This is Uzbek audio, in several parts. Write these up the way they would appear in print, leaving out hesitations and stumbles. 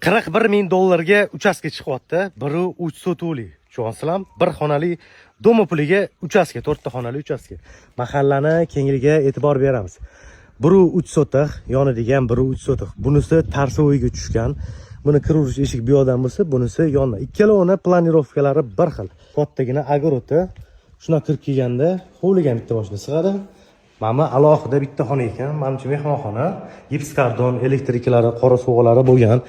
41 ming dollarga uchastka chiqyapti. Biri 3 sotuvli. Tushunasizlarmi? Bir xonali doma puliga uchastka, 4 ta xonali uchastka. Mahallani kengligiga e'tibor beramiz. Biri 3 sotiq, yonidigan biri 3 sotiq. Bunisi tarsoviga tushgan. Buni kiruvchi eshik bu yoqdan bo'lsa, bunisi yondan. Ikkalovini planirovkalari bir xil. Kattagina agoroti shuna kirib kelganda hovliga bitta boshda sig'adi. Mana alohida bitta xona ekan. Menimcha mehmonxona, gips kardon, elektriklari, qora suvg'alari bo'lgan.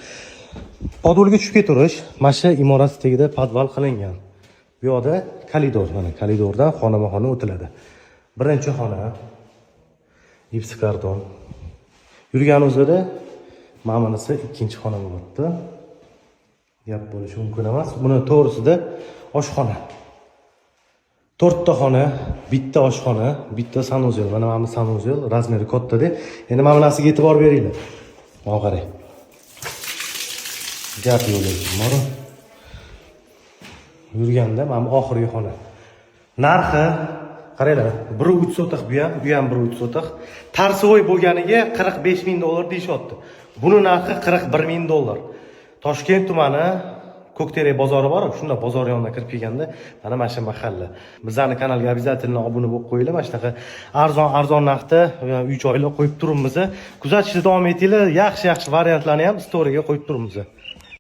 Podolga tushib ketirish, mana shu imorat tagida podval qilingan. Bu yoqda koridor, mana koridordan xonama-xona o'tiladi. Birinchi xona gips kardon. Yurgan o'zida mamanisi ikkinchi xona bo'lyapti. Gap bo'lishi mumkin emas. Buni to'g'risida oshxona. 4 ta xona, bitta oshxona, bitta sanuzel. Mana mana sanuzel, razmeri katta-da. Endi mana bunasiga e'tibor beringlar. Mana qarang. Gap yo'li bor. Yurganda mana oxirgi xona. Narxi qaranglar, 1.3 sotiq bu ham 1.3 sotiq. Tarsovoy bo'lganiga 45 ming dollar deyishyapti. Buni narxi 41 ming dollar. Toshkent tumani Ko'kterak bozori bor, shunda bozor yoniga kirib kelganda mana shu mahalla. Bizning kanalga обязательно obuna bo'lib qo'yinglar. Mana shunaqa arzon narxda uy joylar qo'yib turibmiz. Kuzatishda davom etinglar. Yaxshi variantlarni ham storyga qo'yib turibmiz.